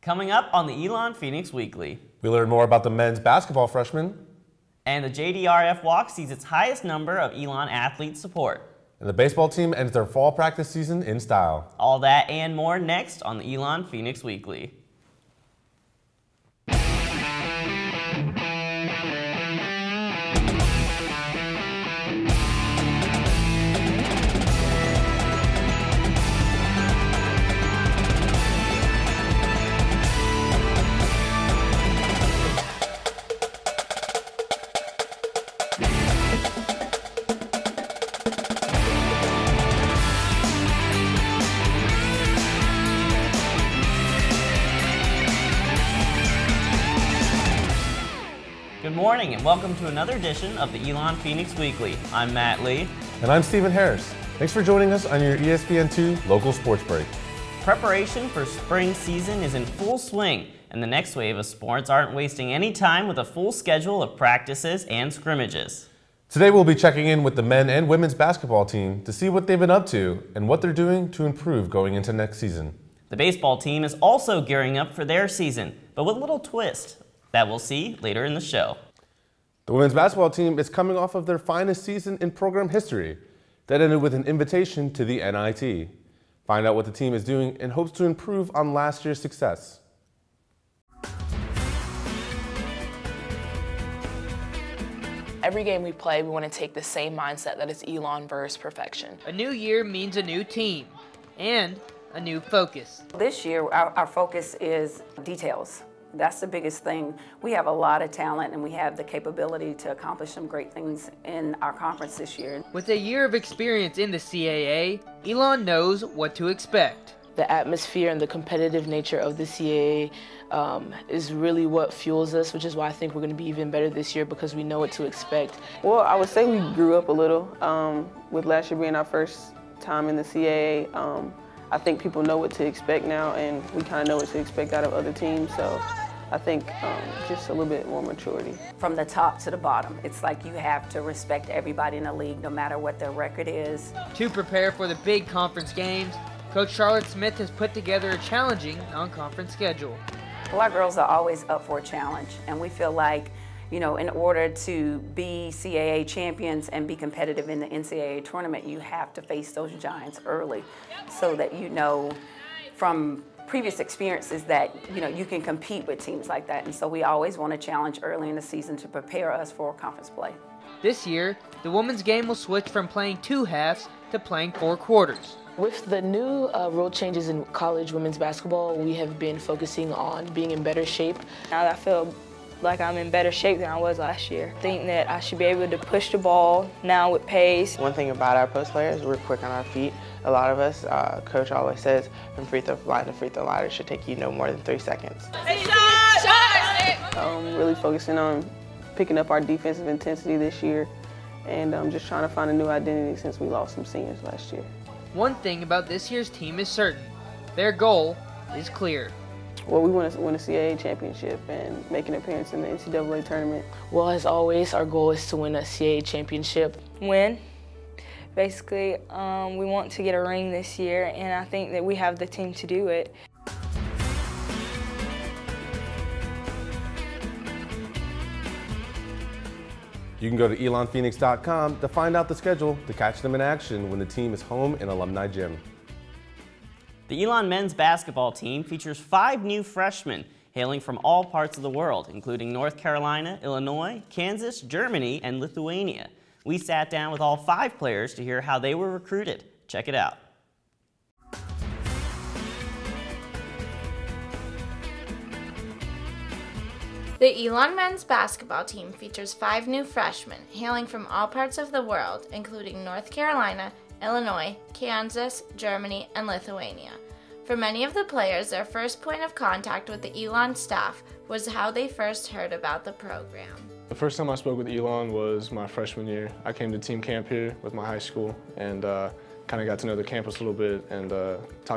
Coming up on the Elon Phoenix Weekly. We learn more about the men's basketball freshmen. And the JDRF walk sees its highest number of Elon Athlete support. And the baseball team ends their fall practice season in style. All that and more next on the Elon Phoenix Weekly. Good morning and welcome to another edition of the Elon Phoenix Weekly. I'm Matt Lee. And I'm Stephen Harris. Thanks for joining us on your ESPN2 local sports break. Preparation for spring season is in full swing, and the next wave of sports aren't wasting any time with a full schedule of practices and scrimmages. Today we'll be checking in with the men and women's basketball team to see what they've been up to and what they're doing to improve going into next season. The baseball team is also gearing up for their season, but with a little twist that we'll see later in the show. The women's basketball team is coming off of their finest season in program history that ended with an invitation to the NIT. Find out what the team is doing and hopes to improve on last year's success. Every game we play, we want to take the same mindset that is Elon versus perfection. A new year means a new team and a new focus. This year, our focus is details. That's the biggest thing. We have a lot of talent and we have the capability to accomplish some great things in our conference this year. With a year of experience in the CAA, Elon knows what to expect. The atmosphere and the competitive nature of the CAA is really what fuels us, which is why I think we're going to be even better this year because we know what to expect. Well, I would say we grew up a little with last year being our first time in the CAA. I think people know what to expect now, and we kind of know what to expect out of other teams. So I think just a little bit more maturity. From the top to the bottom, it's like you have to respect everybody in the league, no matter what their record is. To prepare for the big conference games, Coach Charlotte Smith has put together a challenging non-conference schedule. Well, our girls are always up for a challenge, and we feel like, you know, in order to be CAA champions and be competitive in the NCAA tournament, you have to face those giants early so that you know from previous experiences that, you know, you can compete with teams like that. And so we always want to challenge early in the season to prepare us for conference play. This year, the women's game will switch from playing 2 halves to playing 4 quarters. With the new rule changes in college women's basketball, we have been focusing on being in better shape. Now I feel like I'm in better shape than I was last year. I think that I should be able to push the ball now with pace. One thing about our post players, we're quick on our feet. A lot of us, Coach always says, from free throw line to free throw line, it should take you no more than 3 seconds. Really focusing on picking up our defensive intensity this year and just trying to find a new identity since we lost some seniors last year. One thing about this year's team is certain. Their goal is clear. Well, we want to win a CAA championship and make an appearance in the NCAA tournament. Well, as always, our goal is to win a CAA championship. Win. Basically, we want to get a ring this year, and I think that we have the team to do it. You can go to elonphoenix.com to find out the schedule to catch them in action when the team is home in Alumni Gym. The Elon men's basketball team features 5 new freshmen hailing from all parts of the world, including North Carolina, Illinois, Kansas, Germany, and Lithuania. We sat down with all 5 players to hear how they were recruited. Check it out. The Elon men's basketball team features 5 new freshmen hailing from all parts of the world, including North Carolina, Illinois, Kansas, Germany, and Lithuania. For many of the players, their first point of contact with the Elon staff was how they first heard about the program. The first time I spoke with Elon was my freshman year. I came to team camp here with my high school and kind of got to know the campus a little bit and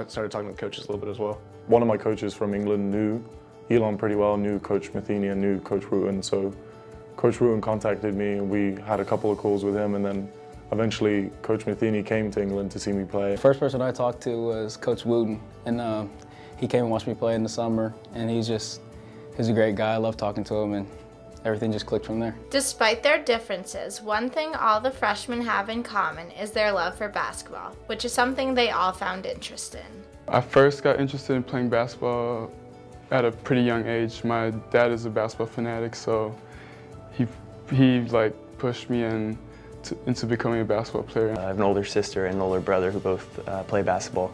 started talking to the coaches a little bit as well. One of my coaches from England knew Elon pretty well, knew Coach Matheny and knew Coach Rutan, so Coach Rutan contacted me and we had a couple of calls with him, and then eventually Coach Matheny came to England to see me play. The first person I talked to was Coach Wooten, and he came and watched me play in the summer, and he's a great guy. I love talking to him, and everything just clicked from there. Despite their differences, one thing all the freshmen have in common is their love for basketball, which is something they all found interest in. I first got interested in playing basketball at a pretty young age. My dad is a basketball fanatic, so he like pushed me into becoming a basketball player. I have an older sister and an older brother who both play basketball,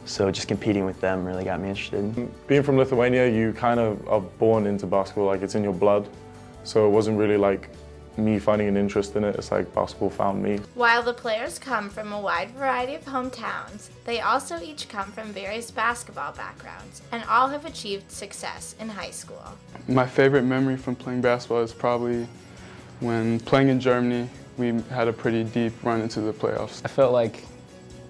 so just competing with them really got me interested. Being from Lithuania, you kind of are born into basketball, like it's in your blood. So it wasn't really like me finding an interest in it, it's like basketball found me. While the players come from a wide variety of hometowns, they also each come from various basketball backgrounds and all have achieved success in high school. My favorite memory from playing basketball is probably when playing in Germany, we had a pretty deep run into the playoffs. I felt like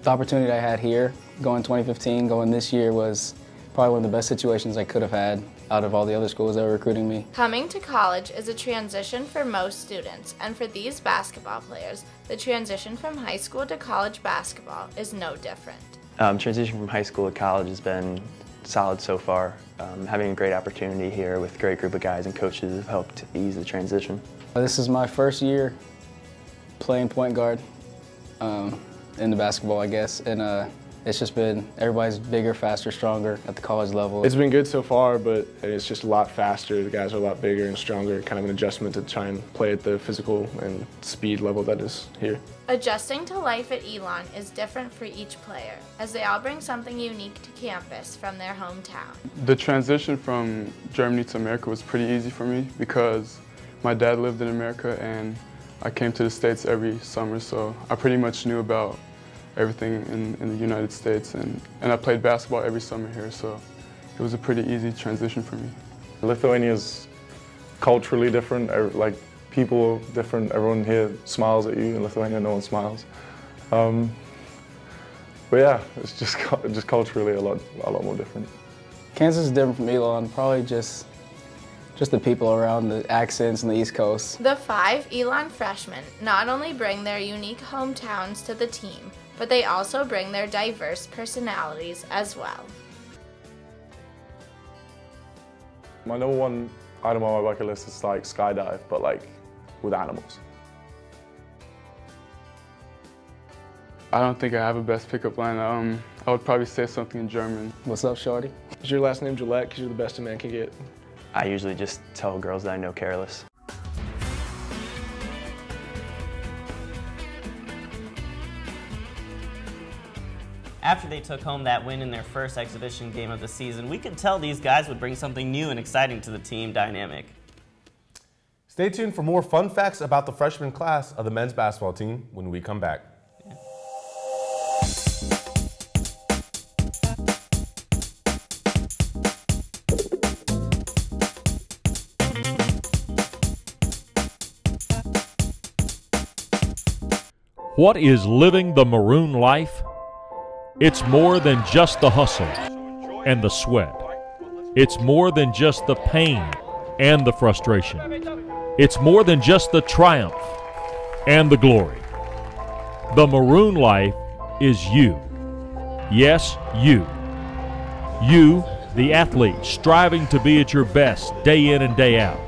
the opportunity I had here, going 2015, going this year, was probably one of the best situations I could have had out of all the other schools that were recruiting me. Coming to college is a transition for most students, and for these basketball players, the transition from high school to college basketball is no different. Transition from high school to college has been solid so far. Having a great opportunity here with a great group of guys and coaches have helped ease the transition. This is my first year playing point guard in the basketball, I guess, and it's just been, everybody's bigger, faster, stronger at the college level. It's been good so far, but it's just a lot faster. The guys are a lot bigger and stronger, kind of an adjustment to try and play at the physical and speed level that is here. Adjusting to life at Elon is different for each player, as they all bring something unique to campus from their hometown. The transition from Germany to America was pretty easy for me because my dad lived in America and I came to the States every summer, so I pretty much knew about everything in the United States, and I played basketball every summer here, so it was a pretty easy transition for me. Lithuania is culturally different, like people different, everyone here smiles at you. In Lithuania, no one smiles. But yeah, it's just culturally a lot more different. Kansas is different from Elon, probably just the people around, the accents and the East Coast. The 5 Elon freshmen not only bring their unique hometowns to the team, but they also bring their diverse personalities as well. My number one item on my bucket list is like skydive, but like with animals. I don't think I have a best pickup line. I would probably say something in German. What's up, shorty? Is your last name Gillette because you're the best a man can get? I usually just tell girls that I know careless. After they took home that win in their first exhibition game of the season, we could tell these guys would bring something new and exciting to the team dynamic. Stay tuned for more fun facts about the freshman class of the men's basketball team when we come back. What is living the maroon life? It's more than just the hustle and the sweat. It's more than just the pain and the frustration. It's more than just the triumph and the glory. The maroon life is you. Yes, you. You, the athlete, striving to be at your best day in and day out.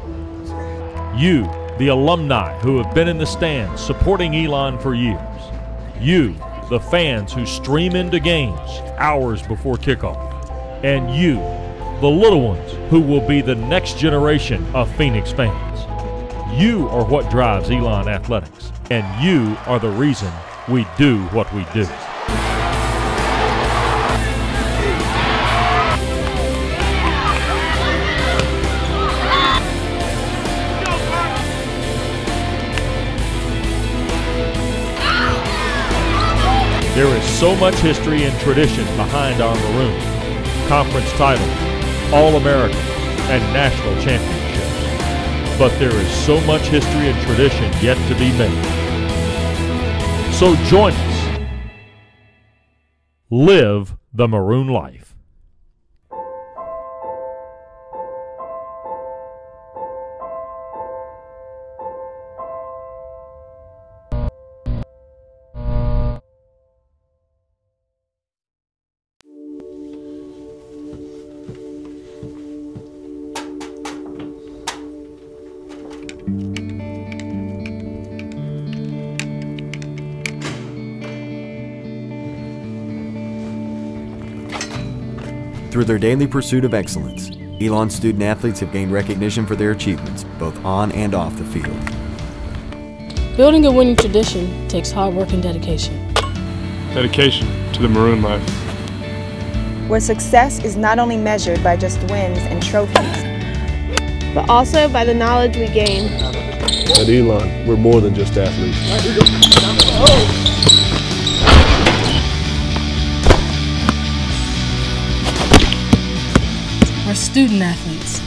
You, the alumni who have been in the stands supporting Elon for years. You, the fans who stream into games hours before kickoff. And you, the little ones who will be the next generation of Phoenix fans. You are what drives Elon Athletics, and you are the reason we do what we do. There is so much history and tradition behind our maroon. Conference titles, All-American, and national championships. But there is so much history and tradition yet to be made. So join us. Live the maroon life. Through their daily pursuit of excellence, Elon student athletes have gained recognition for their achievements, both on and off the field. Building a winning tradition takes hard work and dedication. Dedication to the Maroon life. Where success is not only measured by just wins and trophies, but also by the knowledge we gain. At Elon, we're more than just athletes. We're student athletes.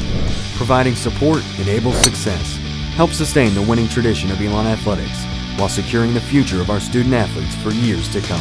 Providing support enables success. Help sustain the winning tradition of Elon Athletics while securing the future of our student athletes for years to come.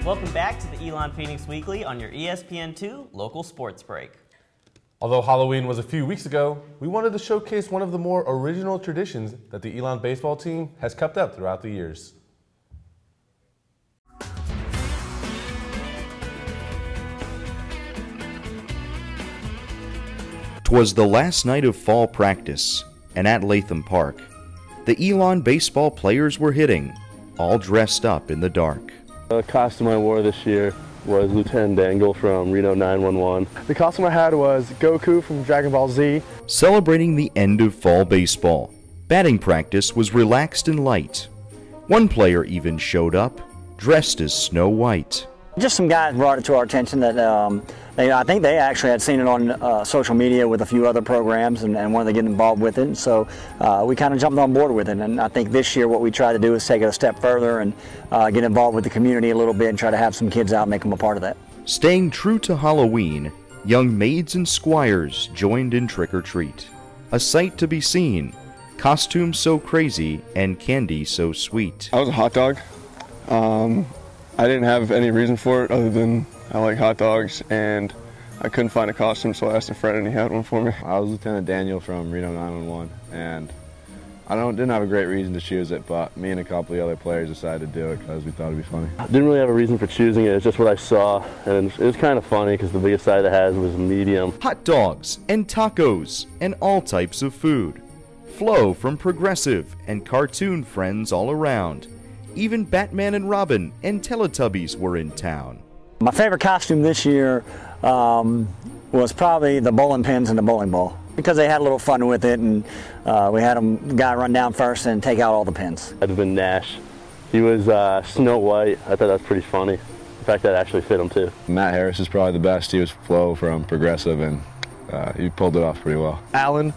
Welcome back to the Elon Phoenix Weekly on your ESPN2 local sports break. Although Halloween was a few weeks ago, we wanted to showcase one of the more original traditions that the Elon baseball team has kept up throughout the years. 'Twas the last night of fall practice, and at Latham Park, the Elon baseball players were hitting, all dressed up in the dark. The costume I wore this year was Lieutenant Dangle from Reno 911. The costume I had was Goku from Dragon Ball Z. Celebrating the end of fall baseball, batting practice was relaxed and light. One player even showed up, dressed as Snow White. Just some guys brought it to our attention that I think they actually had seen it on social media with a few other programs and wanted to get involved with it. And so we kind of jumped on board with it. And I think this year what we try to do is take it a step further and get involved with the community a little bit and try to have some kids out and make them a part of that. Staying true to Halloween, young maids and squires joined in trick or treat. A sight to be seen, costumes so crazy and candy so sweet. I was a hot dog. I didn't have any reason for it other than I like hot dogs, and I couldn't find a costume, so I asked a friend and he had one for me. I was Lieutenant Daniel from Reno 911, and I didn't have a great reason to choose it, but me and a couple of the other players decided to do it because we thought it'd be funny. I didn't really have a reason for choosing it, it's just what I saw, and it was kind of funny because the biggest side it has was medium. Hot dogs and tacos and all types of food. Flow from Progressive and cartoon friends all around. Even Batman and Robin and Teletubbies were in town. My favorite costume this year was probably the bowling pins and the bowling ball, because they had a little fun with it, and we had the guy run down first and take out all the pins. I'd have been Nash. He was Snow White. I thought that was pretty funny. In fact, that actually fit him too. Matt Harris is probably the best. He was Flo from Progressive, and he pulled it off pretty well. Alan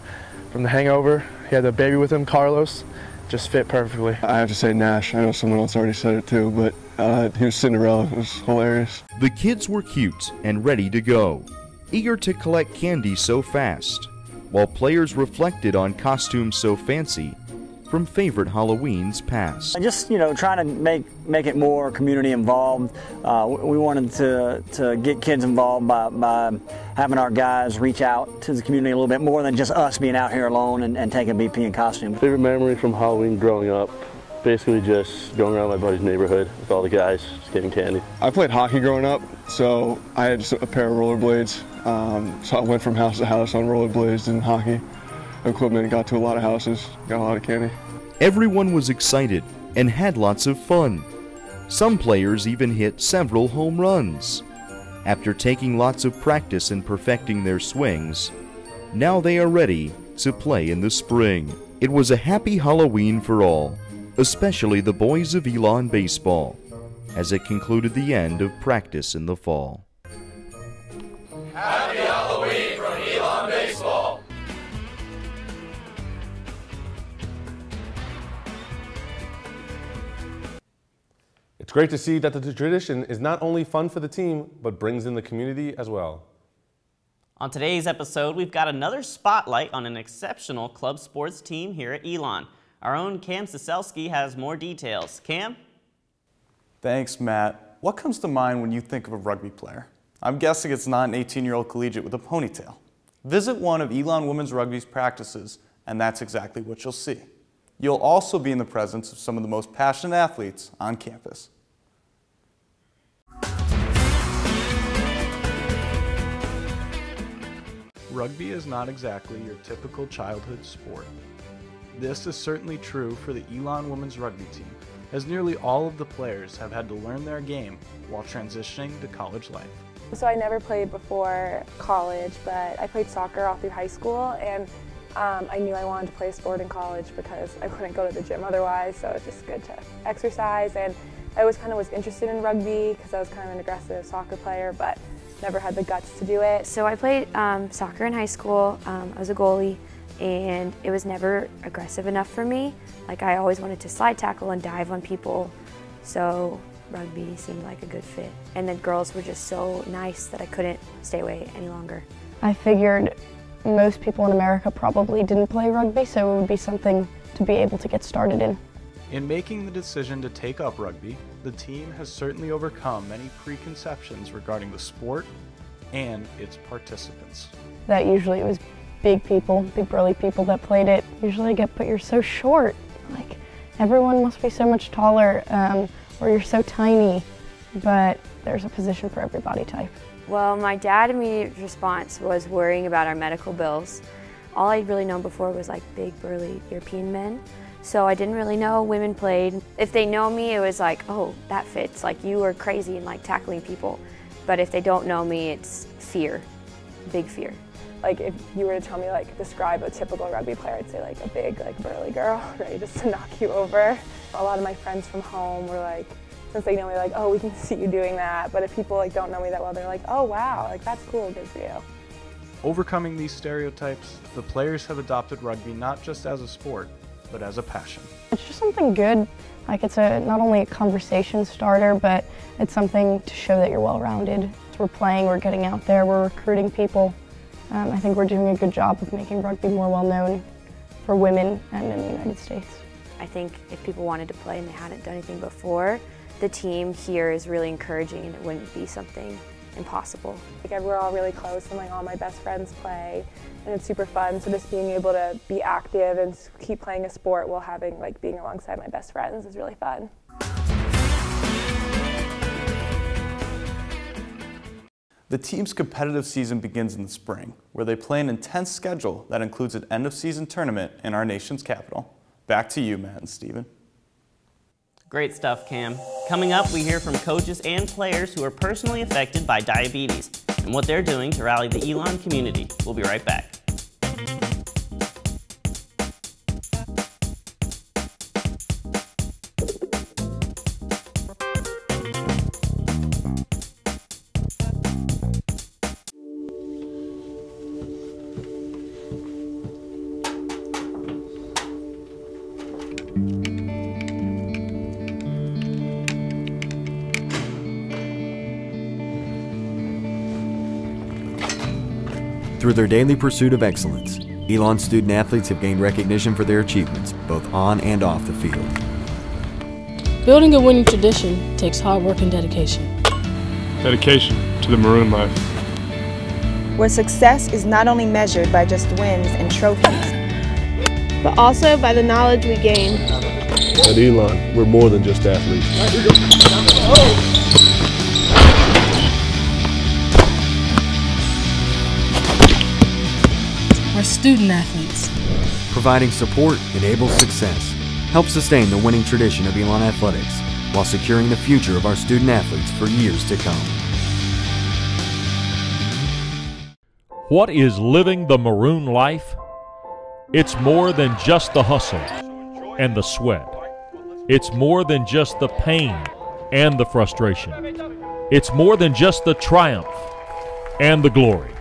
from The Hangover. He had the baby with him, Carlos. Just fit perfectly. I have to say Nash. I know someone else already said it too, but he was Cinderella. It was hilarious. The kids were cute and ready to go, eager to collect candy so fast, while players reflected on costumes so fancy from favorite Halloweens past. Just, trying to make it more community involved. We wanted to get kids involved by having our guys reach out to the community a little bit more than just us being out here alone and taking BP in costume. Favorite memory from Halloween growing up Basically just going around my buddy's neighborhood with all the guys, just getting candy. I played hockey growing up, so I had just a pair of rollerblades. So I went from house to house on rollerblades and hockey equipment, got to a lot of houses, got a lot of candy. Everyone was excited and had lots of fun. Some players even hit several home runs. After taking lots of practice and perfecting their swings, now they are ready to play in the spring. It was a happy Halloween for all, especially the boys of Elon baseball, as it concluded the end of practice in the fall. Happy Halloween from Elon Baseball! It's great to see that the tradition is not only fun for the team, but brings in the community as well. On today's episode, we've got another spotlight on an exceptional club sports team here at Elon. Our own Cam Siselsky has more details. Cam? Thanks, Matt. What comes to mind when you think of a rugby player? I'm guessing it's not an 18-year-old collegiate with a ponytail. Visit one of Elon Women's Rugby's practices, and that's exactly what you'll see. You'll also be in the presence of some of the most passionate athletes on campus. Rugby is not exactly your typical childhood sport. This is certainly true for the Elon Women's Rugby team, as nearly all of the players have had to learn their game while transitioning to college life. So I never played before college, but I played soccer all through high school, and I knew I wanted to play a sport in college because I couldn't go to the gym otherwise, so it's just good to exercise. And I always kind of was interested in rugby because I was kind of an aggressive soccer player, but never had the guts to do it. So I played soccer in high school. I was a goalie, and it was never aggressive enough for me. Like, I always wanted to slide tackle and dive on people, so rugby seemed like a good fit. And the girls were just so nice that I couldn't stay away any longer. I figured most people in America probably didn't play rugby, so it would be something to be able to get started in. In making the decision to take up rugby, the team has certainly overcome many preconceptions regarding the sport and its participants. That usually it was big people, big burly people that played it. Usually I get, but you're so short. Like, everyone must be so much taller, or you're so tiny. But there's a position for every body type. Well, my dad's immediate response was worrying about our medical bills. All I'd really known before was like big burly European men. So I didn't really know women played. If they know me, it was like, oh, that fits. Like, you are crazy and like tackling people. But if they don't know me, it's fear, big fear. Like, if you were to tell me, like, describe a typical rugby player, I'd say like a big, like, burly girl, ready just to knock you over. A lot of my friends from home were like, since they know me, like, oh, we can see you doing that. But if people like don't know me that well, they're like, oh wow, like, that's cool, good for you. Overcoming these stereotypes, the players have adopted rugby not just as a sport, but as a passion. It's just something good. Like, it's not only a conversation starter, but it's something to show that you're well-rounded. We're playing, we're getting out there, we're recruiting people. I think we're doing a good job of making rugby more well-known for women and in the United States. I think if people wanted to play and they hadn't done anything before, the team here is really encouraging, and it wouldn't be something impossible. Like, we're all really close, and like all my best friends play, and it's super fun. So just being able to be active and keep playing a sport while having, like, being alongside my best friends is really fun. The team's competitive season begins in the spring, where they play an intense schedule that includes an end-of-season tournament in our nation's capital. Back to you, Matt and Steven. Great stuff, Cam. Coming up, we hear from coaches and players who are personally affected by diabetes and what they're doing to rally the Elon community. We'll be right back. Through their daily pursuit of excellence, Elon student athletes have gained recognition for their achievements, both on and off the field. Building a winning tradition takes hard work and dedication. Dedication to the Maroon life. Where success is not only measured by just wins and trophies, but also by the knowledge we gain. At Elon, we're more than just athletes. We're student athletes. Providing support enables success. Help sustain the winning tradition of Elon Athletics while securing the future of our student athletes for years to come. What is living the maroon life? It's more than just the hustle and the sweat. It's more than just the pain and the frustration. It's more than just the triumph and the glory.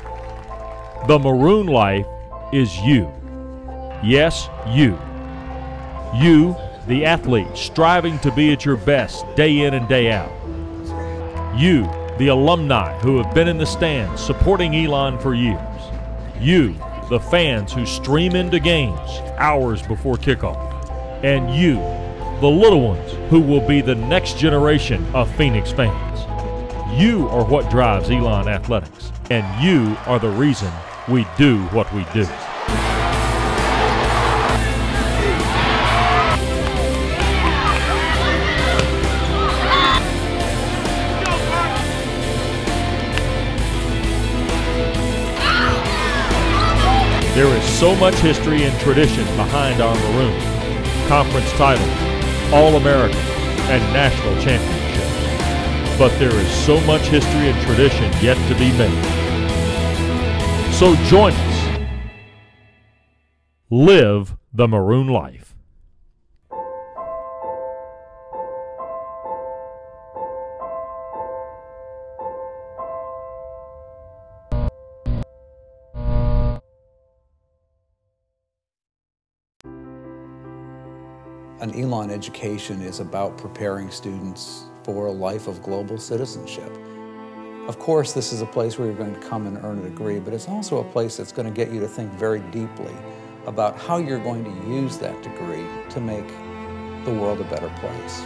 The maroon life is you. Yes, you. You, the athlete, striving to be at your best day in and day out. You, the alumni who have been in the stands supporting Elon for years. You, the fans who stream into games hours before kickoff. And you, the little ones who will be the next generation of Phoenix fans. You are what drives Elon Athletics, and you are the reason we do what we do. There is so much history and tradition behind our maroon. Conference titles, All-American, and national championships. But there is so much history and tradition yet to be made. So join us. Live the maroon life. An Elon education is about preparing students for a life of global citizenship. Of course, this is a place where you're going to come and earn a degree, but it's also a place that's going to get you to think very deeply about how you're going to use that degree to make the world a better place.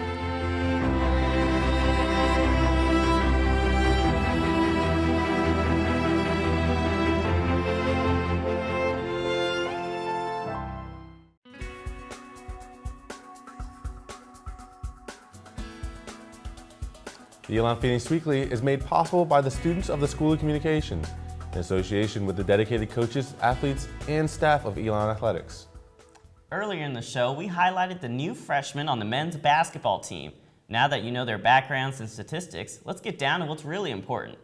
The Elon Phoenix Weekly is made possible by the students of the School of Communication in association with the dedicated coaches, athletes, and staff of Elon Athletics. Earlier in the show, we highlighted the new freshmen on the men's basketball team. Now that you know their backgrounds and statistics, let's get down to what's really important.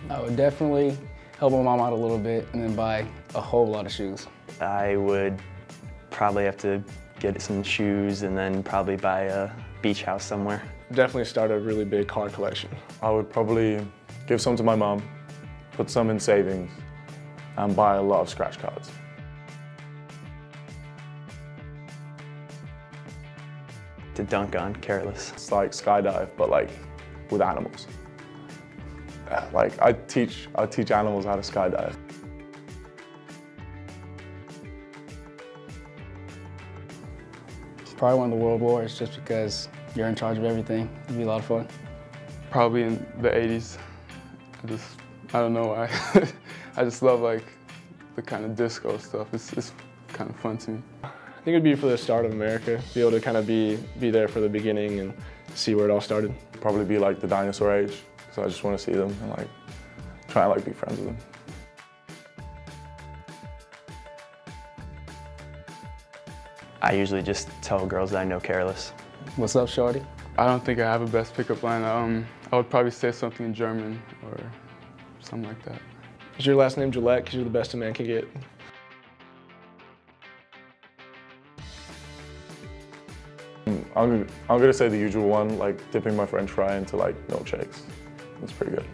I would definitely help my mom out a little bit and then buy a whole lot of shoes. I would probably have to get some shoes and then probably buy a beach house somewhere. Definitely start a really big car collection. I would probably give some to my mom, put some in savings, and buy a lot of scratch cards. To dunk on, careless. It's like skydive, but like with animals. Like I teach animals how to skydive. Probably one of the world wars just because you're in charge of everything. It'd be a lot of fun. Probably in the 80s. I don't know why. I just love like the kind of disco stuff. It's kind of fun to me. I think it'd be for the start of America, be able to kind of be there for the beginning and see where it all started. Probably be like the dinosaur age, so I just want to see them and like try and like be friends with them. I usually just tell girls that I know careless. What's up, shorty? I don't think I have a best pickup line. I would probably say something in German or something like that. Is your last name Gillette because you're the best a man can get? I'm gonna say the usual one, like dipping my French fry into like milkshakes. That's pretty good.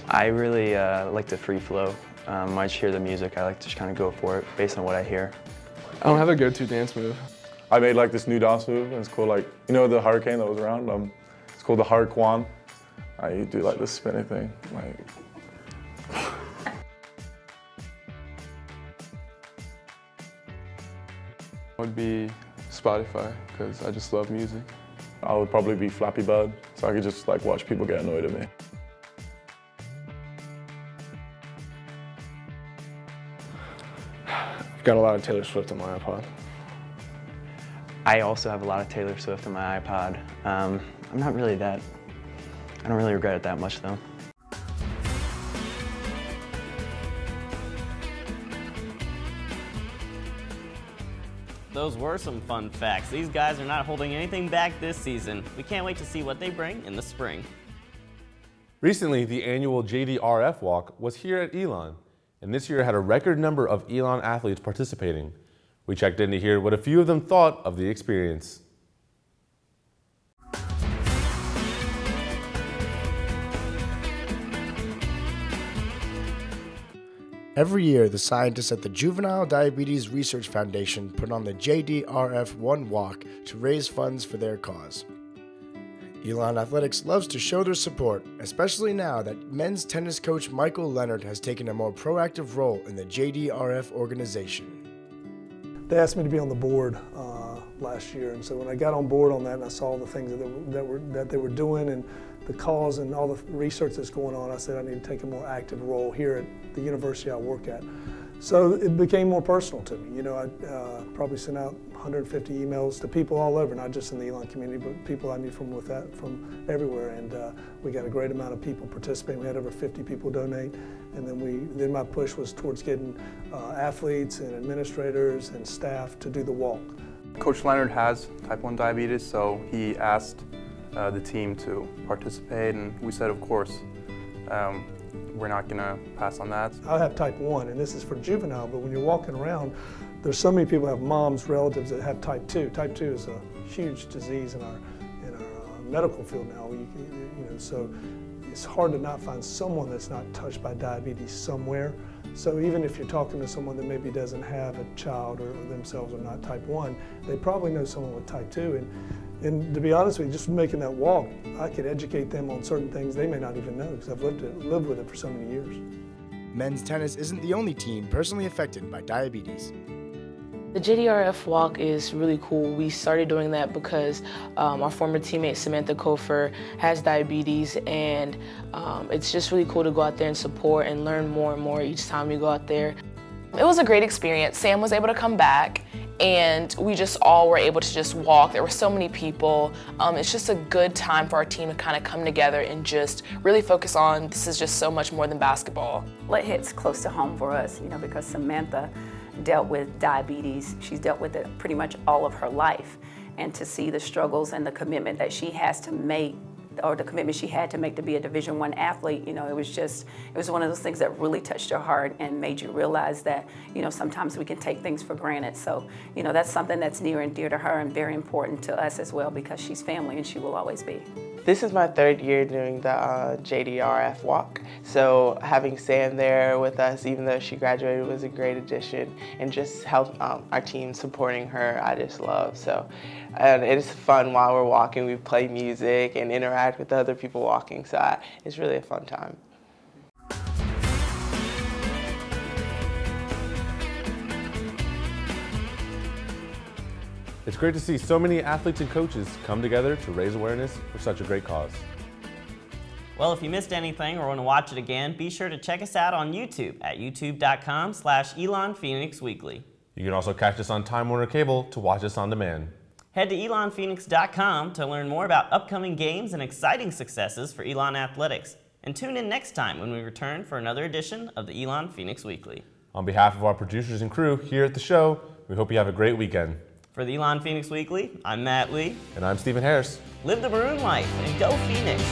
I really like to free flow. When I just hear the music, I like to just kind of go for it based on what I hear. I don't have a go-to dance move. I made like this new dance move, and it's called like, you know the hurricane that was around? It's called the Hurricane. I do like this spinning thing. Like. would be Spotify, because I just love music. I would probably be Flappy Bird, so I could just like watch people get annoyed at me. I've got a lot of Taylor Swift on my iPod. I also have a lot of Taylor Swift on my iPod. I'm not really I don't really regret it that much though. Those were some fun facts. These guys are not holding anything back this season. We can't wait to see what they bring in the spring. Recently, the annual JDRF walk was here at Elon, and this year had a record number of Elon athletes participating. We checked in to hear what a few of them thought of the experience. Every year, the scientists at the Juvenile Diabetes Research Foundation put on the JDRF One Walk to raise funds for their cause. Elon Athletics loves to show their support, especially now that men's tennis coach Michael Leonard has taken a more proactive role in the JDRF organization. They asked me to be on the board last year, and so when I got on board on that and I saw the things that they were doing and the cause and all the research that's going on, I said I need to take a more active role here at the university I work at. So it became more personal to me. You know, I probably sent out 150 emails to people all over, not just in the Elon community, but people I knew from from everywhere. And we got a great amount of people participating. We had over 50 people donate, and then my push was towards getting athletes and administrators and staff to do the walk. Coach Leonard has type 1 diabetes, so he asked the team to participate, and we said, of course. We're not going to pass on that. I have type 1, and this is for juvenile, but when you're walking around, there's so many people who have moms, relatives that have type 2. Type 2 is a huge disease in our medical field now. You know, so it's hard to not find someone that's not touched by diabetes somewhere. So even if you're talking to someone that maybe doesn't have a child or themselves are not type 1, they probably know someone with type 2. And to be honest with you, just making that walk, I could educate them on certain things they may not even know because I've lived with it for so many years. Men's tennis isn't the only team personally affected by diabetes. The JDRF walk is really cool. We started doing that because our former teammate Samantha Kofer has diabetes, and it's just really cool to go out there and support and learn more and more each time we go out there. It was a great experience. Sam was able to come back, and we just all were able to just walk. There were so many people. It's just a good time for our team to kind of come together and just really focus on this is just so much more than basketball. Well, it hits close to home for us, you know, because Samantha dealt with diabetes. She's dealt with it pretty much all of her life. And to see the struggles and the commitment that she has to make, or the commitment she had to make to be a Division I athlete, you know, it was one of those things that really touched her heart and made you realize that, you know, sometimes we can take things for granted. So, you know, that's something that's near and dear to her and very important to us as well because she's family and she will always be. This is my third year doing the JDRF walk, so having Sam there with us, even though she graduated, was a great addition, and just help our team supporting her, I just love. So, and it is fun while we're walking. We play music and interact with other people walking, so it's really a fun time. It's great to see so many athletes and coaches come together to raise awareness for such a great cause. Well, if you missed anything or want to watch it again, be sure to check us out on YouTube at youtube.com/Elon Phoenix Weekly. You can also catch us on Time Warner Cable to watch us on demand. Head to elonphoenix.com to learn more about upcoming games and exciting successes for Elon Athletics. And tune in next time when we return for another edition of the Elon Phoenix Weekly. On behalf of our producers and crew here at the show, we hope you have a great weekend. For the Elon Phoenix Weekly, I'm Matt Lee. And I'm Stephen Harris. Live the maroon life and go Phoenix!